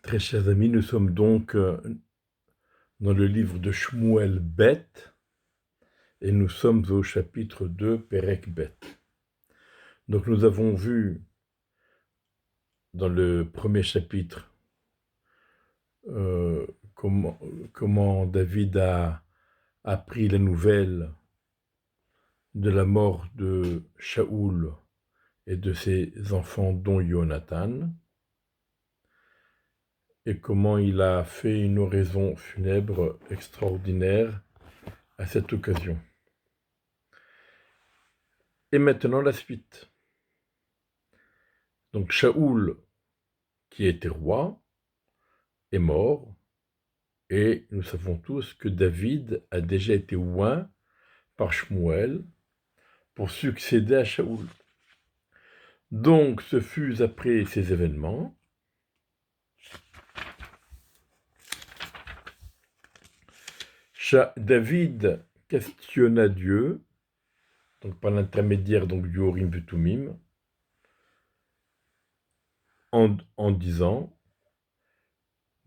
Très chers amis, nous sommes donc dans le livre de Shmuel Bet et nous sommes au chapitre 2, Perek Bet. Donc nous avons vu dans le premier chapitre euh, comment, comment David a appris la nouvelle de la mort de Shaoul et de ses enfants dont Jonathan et comment il a fait une oraison funèbre extraordinaire à cette occasion. Et maintenant la suite. Donc Shaoul, qui était roi, est mort, et nous savons tous que David a déjà été oint par Shmuel pour succéder à Shaoul. Donc ce fut après ces événements David questionna Dieu, donc par l'intermédiaire du Urim Thummim, en disant: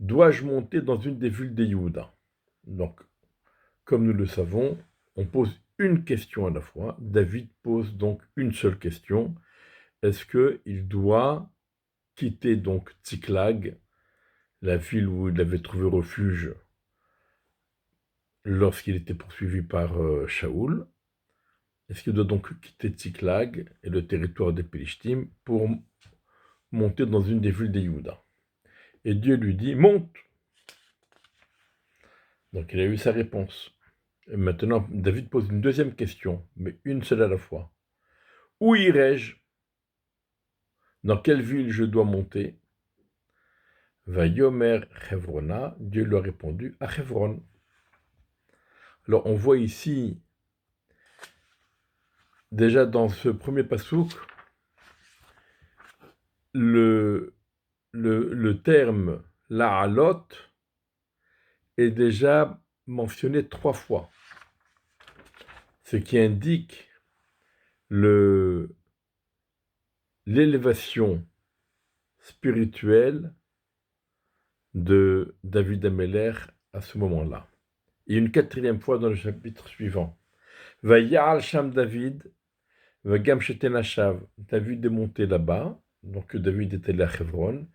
dois-je monter dans une des villes des Yehuda? Donc, comme nous le savons, on pose une question à la fois. David pose donc une seule question. Est-ce qu'il doit quitter donc Tsiklag, la ville où il avait trouvé refuge lorsqu'il était poursuivi par Shaoul? Est-ce qu'il doit donc quitter Tsiklag et le territoire des Pélishtim pour monter dans une des villes des Yehuda? Et Dieu lui dit: monte! Donc il a eu sa réponse. Et maintenant, David pose une deuxième question, mais une seule à la fois. Où irai-je? Dans quelle ville je dois monter? Vayomer Hevrona, Dieu lui a répondu: à Hebron. Alors on voit ici, déjà dans ce premier passouk, le terme La'alot est déjà mentionné 3 fois, ce qui indique l'élévation spirituelle de David Ameller à ce moment-là. Et une 4e fois dans le chapitre suivant. Vayal Sham David, Vagam Shetenashav. David est monté là-bas, donc David était là à Hebron,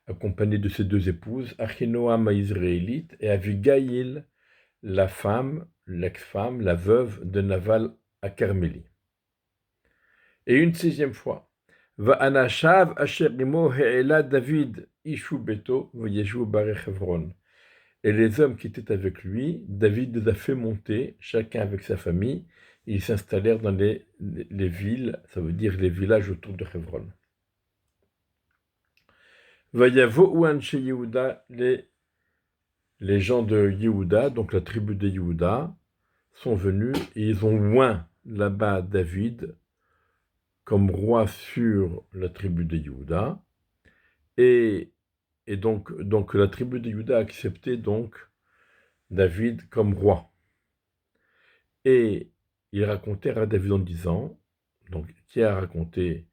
accompagné de ses 2 épouses, Achinoam israélite et Avigail, la femme, l'ex-femme, la veuve de Naval à Carmélie. Et une 6e fois, Va'anashav asher imo he'ela David ishu beto v'yeshu barech Hebron. Et les hommes qui étaient avec lui, David les a fait monter, chacun avec sa famille, et ils s'installèrent dans les villes, ça veut dire les villages autour de Hebron. Vayavo Anche Yehuda, les gens de Yehuda, donc la tribu de Yehuda, sont venus et ils ont oint là-bas David comme roi sur la tribu de Yehuda. Et donc la tribu de Yehuda a accepté donc David comme roi. Et ils racontèrent à David en disant, donc qui a raconté,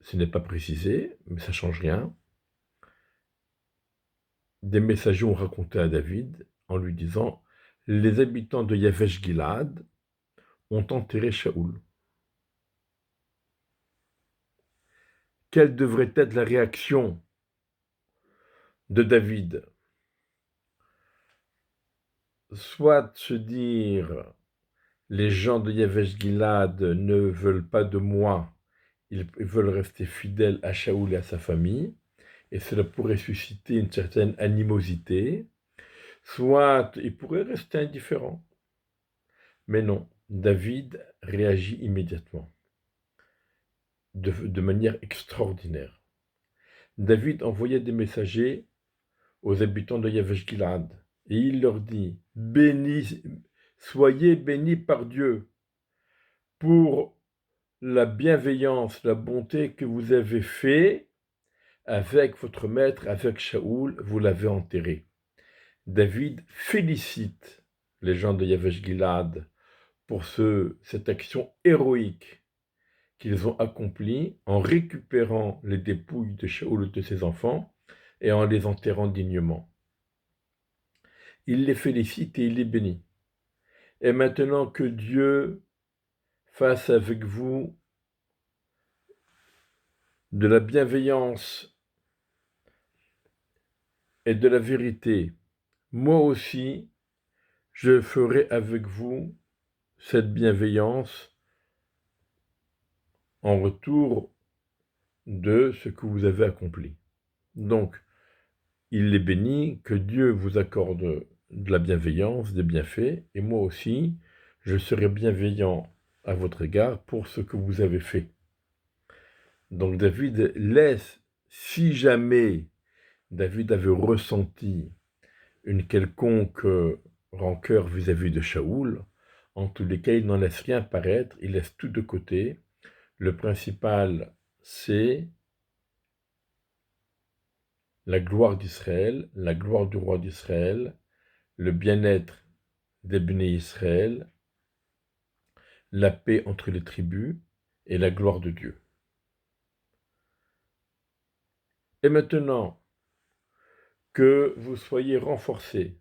ce n'est pas précisé, mais ça ne change rien. Des messagers ont raconté à David en lui disant: les habitants de Yavesh Gilad ont enterré Shaoul. Quelle devrait être la réaction de David? Soit se dire: les gens de Yavesh Gilad ne veulent pas de moi, ils veulent rester fidèles à Shaoul et à sa famille, et cela pourrait susciter une certaine animosité. Soit il pourrait rester indifférent. Mais non, David réagit immédiatement, de manière extraordinaire. David envoyait des messagers aux habitants de Yavesh Gilad, et il leur dit: soyez bénis par Dieu pour la bienveillance, la bonté que vous avez fait avec votre maître, avec Shaoul, vous l'avez enterré. David félicite les gens de Yavesh Gilad pour cette action héroïque qu'ils ont accomplie en récupérant les dépouilles de Shaoul et de ses enfants et en les enterrant dignement. Il les félicite et il les bénit. Et maintenant que Dieu fasse avec vous de la bienveillance et de la vérité, moi aussi, je ferai avec vous cette bienveillance en retour de ce que vous avez accompli. Donc, il les bénit, que Dieu vous accorde de la bienveillance, des bienfaits, et moi aussi, je serai bienveillant à votre égard pour ce que vous avez fait. Donc David laisse, si jamais David avait ressenti une quelconque rancœur vis-à-vis de Shaoul, en tous les cas, il n'en laisse rien paraître, il laisse tout de côté. Le principal, c'est la gloire d'Israël, la gloire du roi d'Israël, le bien-être des Béné Israël, la paix entre les tribus et la gloire de Dieu. Et maintenant, que vous soyez renforcés,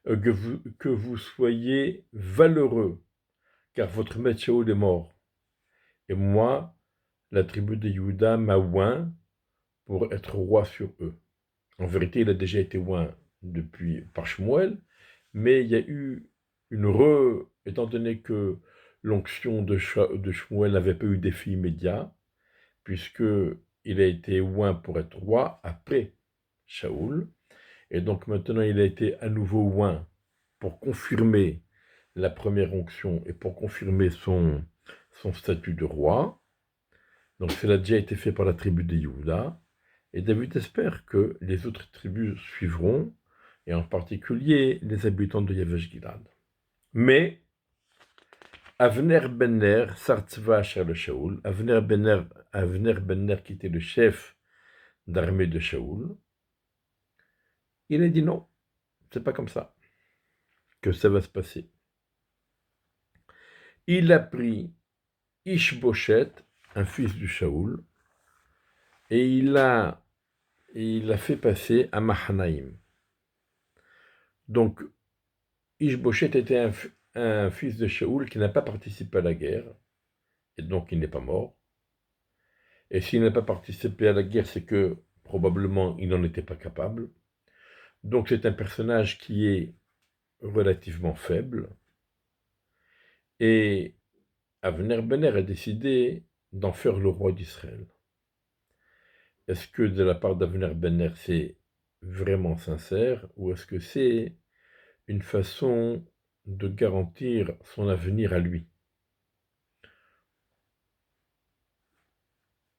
que vous soyez valeureux, car votre maître Shaoul est mort. Et moi, la tribu de Juda m'a oint pour être roi sur eux. En vérité, il a déjà été oint depuis par Shmuel, mais il y a eu étant donné que l'onction de Shmuel n'avait pas eu d'effet immédiat, puisque il a été oint pour être roi après Shaoul, et donc maintenant il a été à nouveau oint pour confirmer la première onction et pour confirmer son statut de roi. Donc cela a déjà été fait par la tribu de Yehuda, et David espère que les autres tribus suivront, et en particulier les habitants de Yavesh-Gilad. Mais Avner ben Ner, Sartzva Asher le Shaoul, Avner ben Ner qui était le chef d'armée de Shaoul, il a dit non, c'est pas comme ça que ça va se passer. Il a pris Ishboshet, un fils du Shaoul, et il l'a fait passer à Mahanaïm. Donc, Ishboshet était un fils de Shaoul qui n'a pas participé à la guerre, et donc il n'est pas mort. Et s'il n'a pas participé à la guerre, c'est que probablement il n'en était pas capable. Donc c'est un personnage qui est relativement faible. Et Avner ben Ner a décidé d'en faire le roi d'Israël. Est-ce que de la part d'Avner ben Ner c'est vraiment sincère, ou est-ce que c'est une façon de garantir son avenir à lui?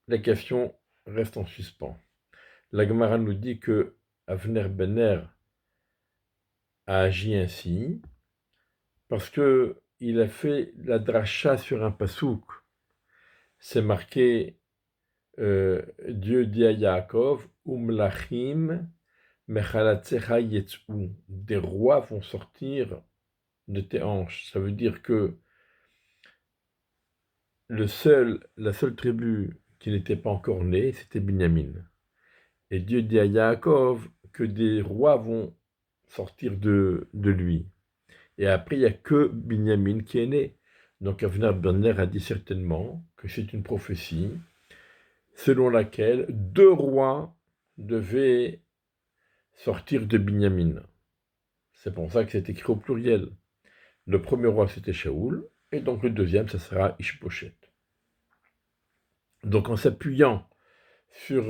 La question reste en suspens. La Gemara nous dit que Avner ben Ner a agi ainsi parce que il a fait la dracha sur un pasouk. C'est marqué Dieu dit à Yaakov, Umlachim mechalatzecha yetzou. Des rois vont sortir de tes hanches. Ça veut dire que la seule tribu qui n'était pas encore née, c'était Binyamin. Et Dieu dit à Yaakov que des rois vont sortir de lui. Et après, il n'y a que Binyamin qui est né. Donc Avner ben Ner a dit certainement que c'est une prophétie selon laquelle 2 rois devaient sortir de Binyamin. C'est pour ça que c'est écrit au pluriel. Le premier roi, c'était Shaoul, et donc le deuxième, ça sera Ishboshet. Donc en s'appuyant sur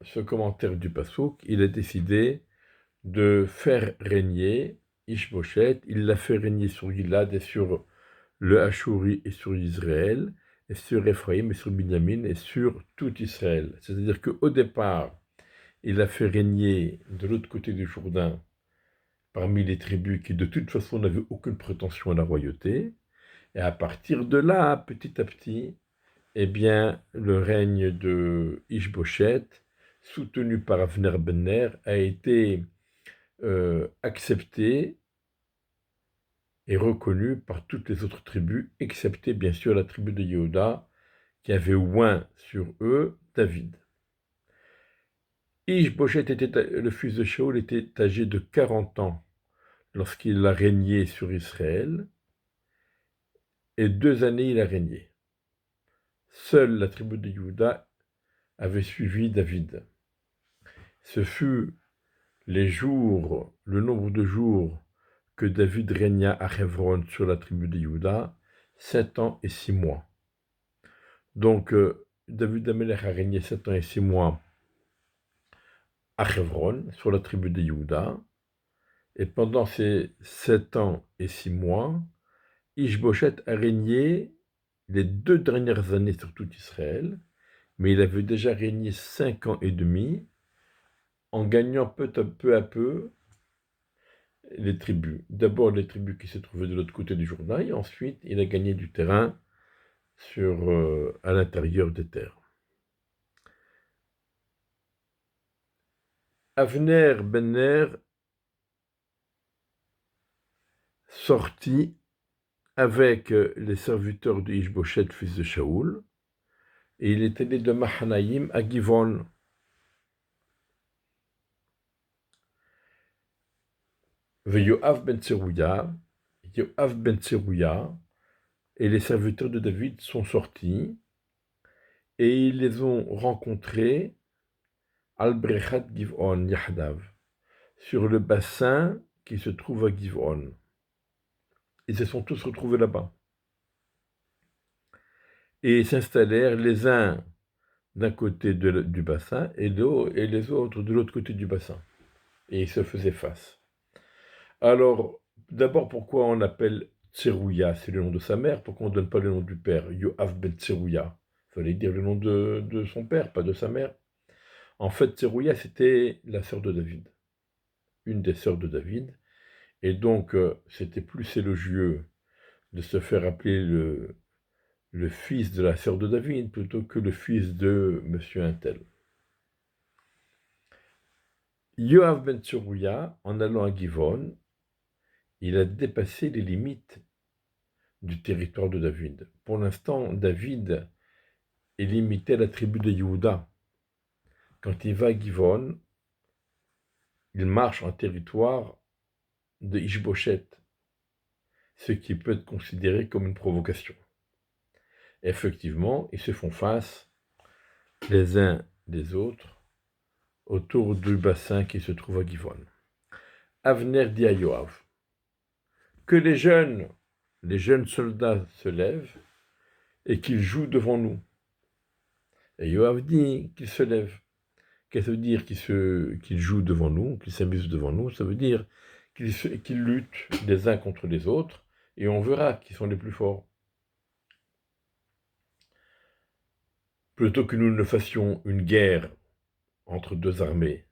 ce commentaire du Passouk, il a décidé de faire régner Ishboshet. Il l'a fait régner sur Gilad et sur le Ashuri et sur Israël, et sur Ephraïm et sur Binyamin et sur tout Israël. C'est-à-dire qu'au départ, il a fait régner de l'autre côté du Jourdain parmi les tribus qui de toute façon n'avaient aucune prétention à la royauté. Et à partir de là, petit à petit, eh bien, le règne de Ishboshet, soutenu par Avner ben Ner, a été accepté et reconnu par toutes les autres tribus, excepté bien sûr la tribu de Yehuda, qui avait oint sur eux David. Ishboshet le fils de Shaoul, était âgé de 40 ans lorsqu'il a régné sur Israël, et 2 années il a régné. Seule la tribu de Juda avait suivi David. Ce fut le nombre de jours que David régna à Hebron sur la tribu de Juda, 7 ans et 6 mois. Donc, David Amelech a régné 7 ans et 6 mois à Hebron, sur la tribu de Juda, et pendant ces 7 ans et 6 mois, Ishboshet a régné les 2 dernières années sur tout Israël, mais il avait déjà régné 5 ans et demi, en gagnant peu à peu les tribus. D'abord les tribus qui se trouvaient de l'autre côté du Jourdain, et ensuite il a gagné du terrain à l'intérieur des terres. Avner ben Ner sortit avec les serviteurs de Ishboshet, fils de Shaoul, et il est allé de Mahanaïm à Givon. Yoav ben Tserouya et les serviteurs de David sont sortis, et ils les ont rencontrés al-Brechat Givon Yahdav, sur le bassin qui se trouve à Givon. Ils se sont tous retrouvés là-bas. Et ils s'installèrent les uns d'un côté du bassin et les autres de l'autre côté du bassin. Et ils se faisaient face. Alors, d'abord, pourquoi on appelle Tserouya? C'est le nom de sa mère. Pourquoi on ne donne pas le nom du père? Yoav ben Tserouya. Il fallait dire le nom de son père, pas de sa mère. En fait, Tserouya, c'était la sœur de David. Une des sœurs de David. Et donc, c'était plus élogieux de se faire appeler le fils de la sœur de David plutôt que le fils de Monsieur Intel. Yoav ben Tserouya, en allant à Givon, il a dépassé les limites du territoire de David. Pour l'instant, David est limité à la tribu de Yehuda. Quand il va à Givon, il marche en territoire de Ishboshet, ce qui peut être considéré comme une provocation. Effectivement, ils se font face les uns des autres autour du bassin qui se trouve à Givon. Avner dit à Yoav que les jeunes soldats se lèvent et qu'ils jouent devant nous. Et Yoav dit qu'ils se lèvent. Qu'est-ce que ça veut dire qu'ils jouent devant nous, qu'ils s'amusent devant nous? Ça veut dire qu'ils luttent les uns contre les autres, et on verra qui sont les plus forts. Plutôt que nous ne fassions une guerre entre deux armées,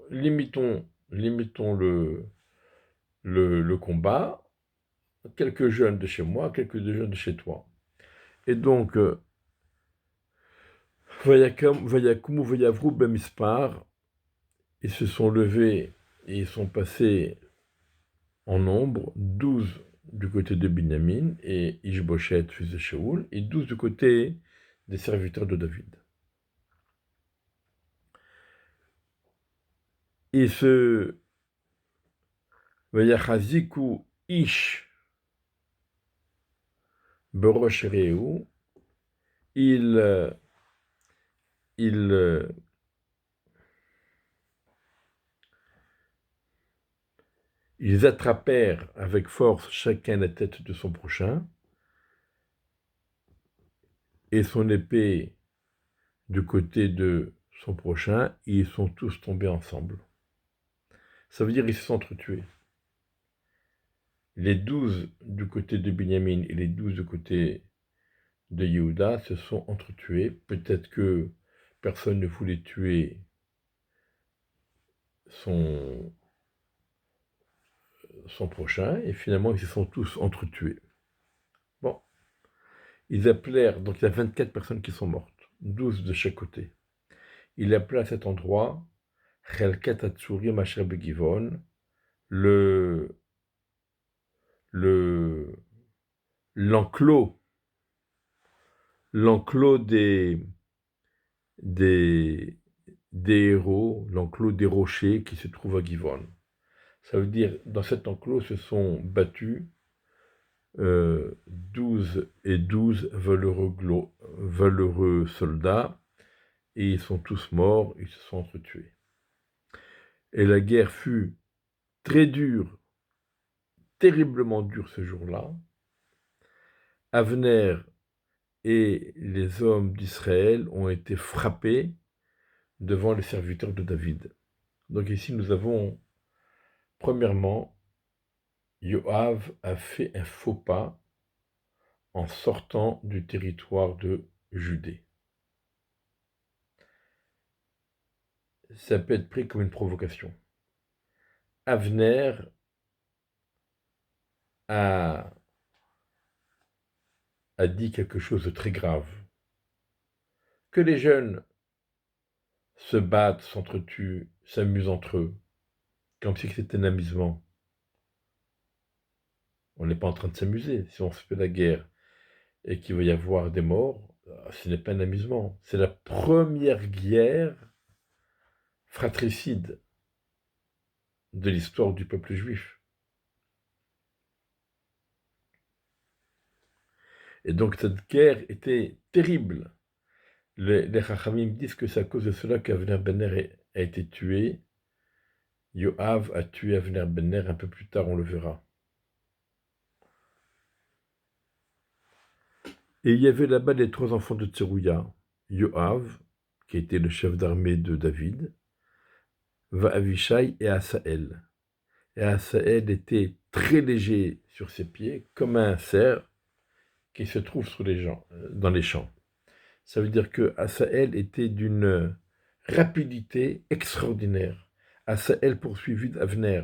limitons le combat, quelques jeunes de chez moi, quelques jeunes de chez toi. Et donc, Vayakumu Vayavru Bemispar, ils se sont levés et ils sont passés en nombre, 12 du côté de Binyamin et Ishboshet, fils de Shaoul, et 12 du côté des serviteurs de David. Et ce Vayachaziku Ish Borosh Reu, ils attrapèrent avec force chacun la tête de son prochain, et son épée du côté de son prochain, et ils sont tous tombés ensemble. Ça veut dire qu'ils se sont entretués. Les 12 du côté de Binyamin et les 12 du côté de Yehuda se sont entretués. Peut-être que personne ne voulait tuer son prochain, et finalement ils se sont tous entretués. Bon, ils appelèrent, donc il y a 24 personnes qui sont mortes, 12 de chaque côté. Il appela à cet endroit Chelket Hatsurim Asher Begivon, l'enclos des, des héros, l'enclos des rochers qui se trouve à Givon. Ça veut dire, dans cet enclos se sont battus 12 et 12 valeureux soldats, et ils sont tous morts, ils se sont entretués. Et la guerre fut très dure, terriblement dure ce jour-là. Avner et les hommes d'Israël ont été frappés devant les serviteurs de David. Donc ici, nous avons, premièrement, Yoav a fait un faux pas en sortant du territoire de Judée. Ça peut être pris comme une provocation. Avner a dit quelque chose de très grave. Que les jeunes se battent, s'entretuent, s'amusent entre eux, comme si c'était un amusement. On n'est pas en train de s'amuser. Si on se fait la guerre et qu'il va y avoir des morts, ce n'est pas un amusement. C'est la première guerre fratricide de l'histoire du peuple juif. Et donc cette guerre était terrible. Les Chachamim disent que c'est à cause de cela qu'Avner Ben-Ner a été tué. Yoav a tué Avner Ben-Ner un peu plus tard, on le verra. Et il y avait là-bas les 3 enfants de Tserouya. Yoav, qui était le chef d'armée de David, Avishai et Asaël. Et Asaël était très léger sur ses pieds, comme un cerf qui se trouve dans les champs. Ça veut dire que Asaël était d'une rapidité extraordinaire. Asaël poursuivit Avner.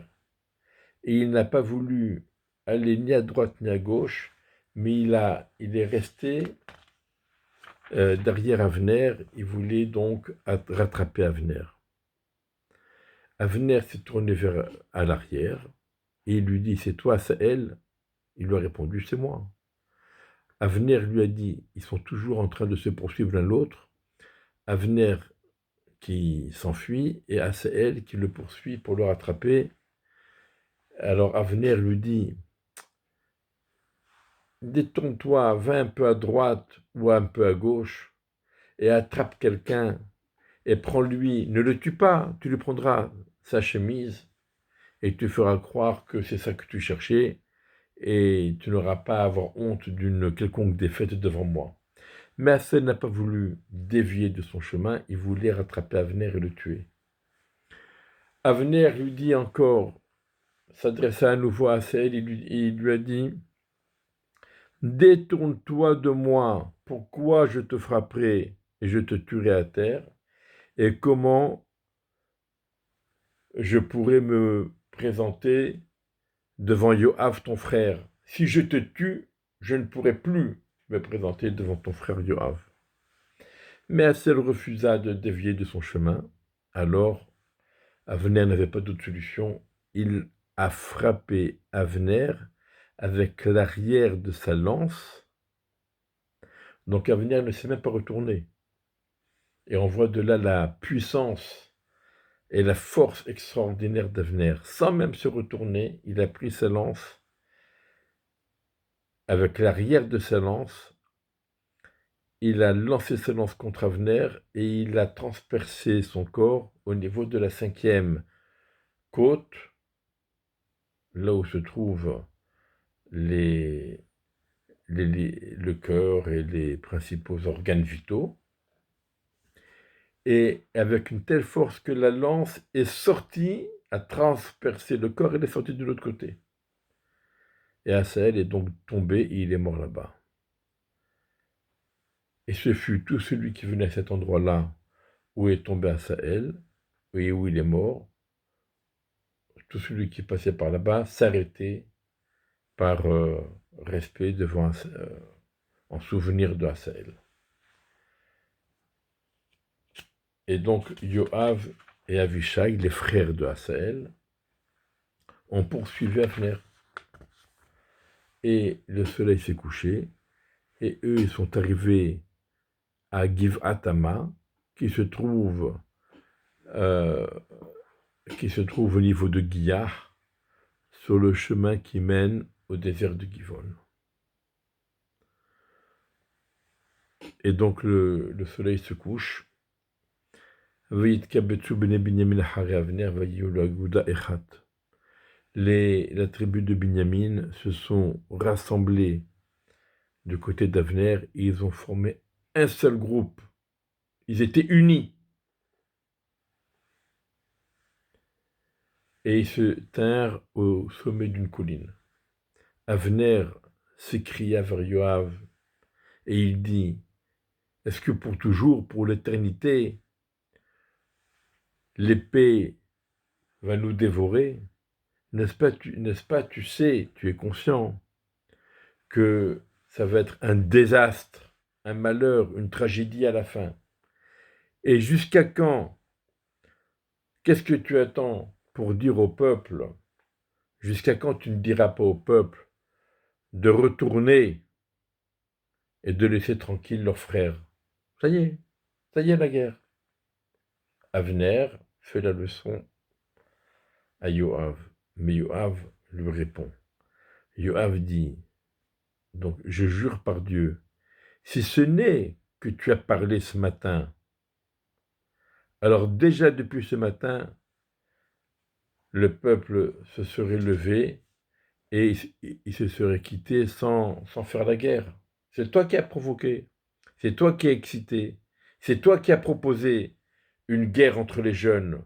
Et il n'a pas voulu aller ni à droite ni à gauche, mais il est resté derrière Avner. Il voulait donc rattraper Avner. Avner s'est tourné à l'arrière et il lui dit « C'est toi, Asaël ?» Il lui a répondu « C'est moi ». Avner lui a dit « Ils sont toujours en train de se poursuivre l'un l'autre ». Avner qui s'enfuit et Asaël qui le poursuit pour le rattraper. Alors Avner lui dit « Détourne-toi, va un peu à droite ou un peu à gauche et attrape quelqu'un et prends-lui, ne le tue pas, tu lui prendras sa chemise et tu feras croire que c'est ça que tu cherchais et tu n'auras pas à avoir honte d'une quelconque défaite devant moi. » Mais Asaël n'a pas voulu dévier de son chemin, il voulait rattraper Avner et le tuer. Avner lui dit encore, s'adressa à nouveau à Asaël, il lui a dit « Détourne-toi de moi, pourquoi je te frapperai et je te tuerai à terre, et comment je pourrais me présenter devant Yoav ton frère. Si je te tue, je ne pourrai plus me présenter devant ton frère Yoav. » Mais Asaël refusa de dévier de son chemin. Alors, Avner n'avait pas d'autre solution. Il a frappé Avner avec l'arrière de sa lance. Donc Avner ne s'est même pas retourné. Et on voit de là la puissance et la force extraordinaire d'Avner. Sans même se retourner, il a pris sa lance avec l'arrière de sa lance. Il a lancé sa lance contre Avner et il a transpercé son corps au niveau de la 5e côte, là où se trouvent le cœur et les principaux organes vitaux, et avec une telle force que la lance est sortie, a transpercé le corps et elle est sortie de l'autre côté. Et Asaël est donc tombé et il est mort là-bas. Et ce fut tout celui qui venait à cet endroit-là où est tombé Asaël et où il est mort, tout celui qui passait par là-bas s'arrêtait par respect en souvenir de Asaël. Et donc Yoav et Avishai, les frères de Asaël, ont poursuivi Avner. Et le soleil s'est couché, et eux, ils sont arrivés à Givatama, qui se trouve au niveau de Giyah, sur le chemin qui mène au désert de Givon. Et donc le soleil se couche. La tribu de Binyamin se sont rassemblés du côté d'Avner et ils ont formé un seul groupe. Ils étaient unis. Et ils se tinrent au sommet d'une colline. Avner s'écria vers Yoav et il dit: est-ce que pour toujours, pour l'éternité, l'épée va nous dévorer? N'est-ce pas, tu sais, tu es conscient que ça va être un désastre, un malheur, une tragédie à la fin. Et jusqu'à quand? Qu'est-ce que tu attends pour dire au peuple? Jusqu'à quand tu ne diras pas au peuple de retourner et de laisser tranquille leurs frères? Ça y est la guerre. Avner fait la leçon à Yoav, mais Yoav lui répond. Yoav dit, donc je jure par Dieu, si ce n'est que tu as parlé ce matin, alors déjà depuis ce matin, le peuple se serait levé et il se serait quitté sans faire la guerre. C'est toi qui as provoqué, c'est toi qui as excité, c'est toi qui as proposé une guerre entre les jeunes.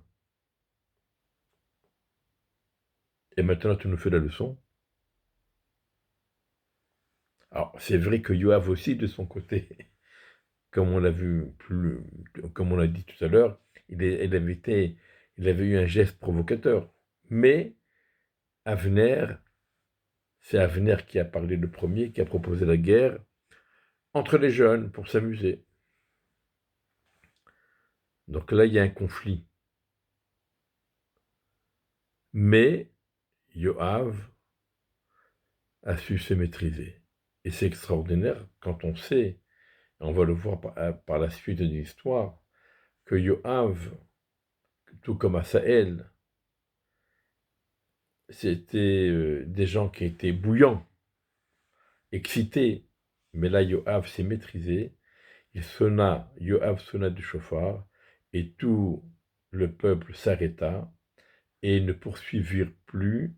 Et maintenant tu nous fais la leçon. Alors c'est vrai que Yoav aussi de son côté, comme on l'a comme on l'a dit tout à l'heure, il avait eu un geste provocateur. Mais Avner, c'est Avner qui a parlé le premier, qui a proposé la guerre entre les jeunes pour s'amuser. Donc là, il y a un conflit. Mais Yoav a su se maîtriser. Et c'est extraordinaire quand on sait, on va le voir par la suite de l'histoire, que Yoav, tout comme Asaël, c'était des gens qui étaient bouillants, excités. Mais là, Yoav s'est maîtrisé. Yoav sonna du chauffard, et tout le peuple s'arrêta et ne poursuivirent plus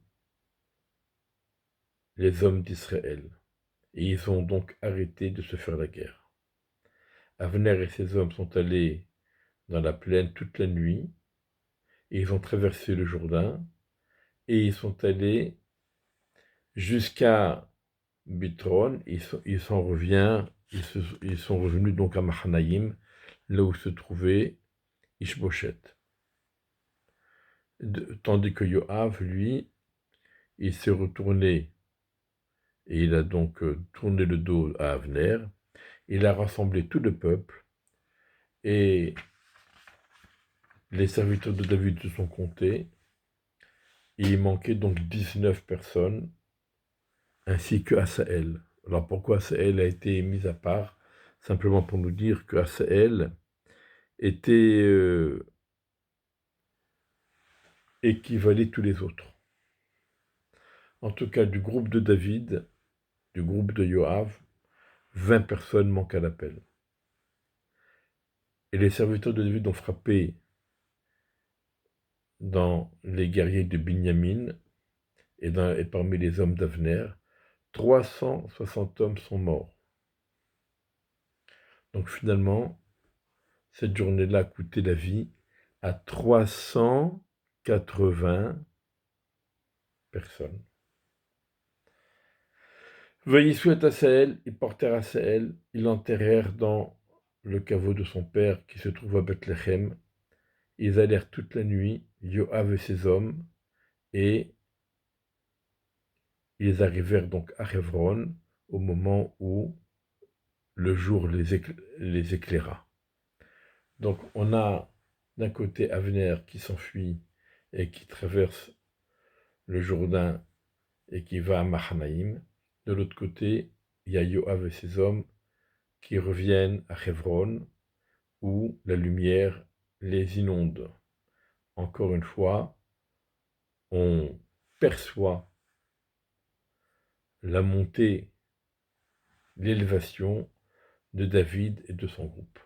les hommes d'Israël. Et ils ont donc arrêté de se faire la guerre. Avner et ses hommes sont allés dans la plaine toute la nuit, et ils ont traversé le Jourdain, et ils sont allés jusqu'à Bitron, ils sont revenus donc à Mahanaïm, là où se trouvait Ishboshet. Tandis que Yoav, lui, il s'est retourné, et il a donc tourné le dos à Avner, il a rassemblé tout le peuple, et les serviteurs de David se sont comptés, et il manquait donc 19 personnes, ainsi que Asaël. Alors pourquoi Asaël a été mis à part? Simplement pour nous dire que Asaël était équivalait tous les autres. En tout cas, du groupe de David, du groupe de Yoav, 20 personnes manquent à l'appel. Et les serviteurs de David ont frappé dans les guerriers de Binyamin et parmi les hommes d'Avner, 360 hommes sont morts. Donc finalement, cette journée-là a coûté la vie à 380 personnes. Veuillez souhaiter à Saël, ils portèrent à Saël, ils l'enterrèrent dans le caveau de son père qui se trouve à Bethléem. Ils allèrent toute la nuit, Yoav et ses hommes, et ils arrivèrent donc à Hévron au moment où le jour les éclaira. Donc on a d'un côté Avner qui s'enfuit et qui traverse le Jourdain et qui va à Mahanaïm. De l'autre côté, il y a Yoav et ses hommes qui reviennent à Hévron où la lumière les inonde. Encore une fois, on perçoit la montée, l'élévation de David et de son groupe.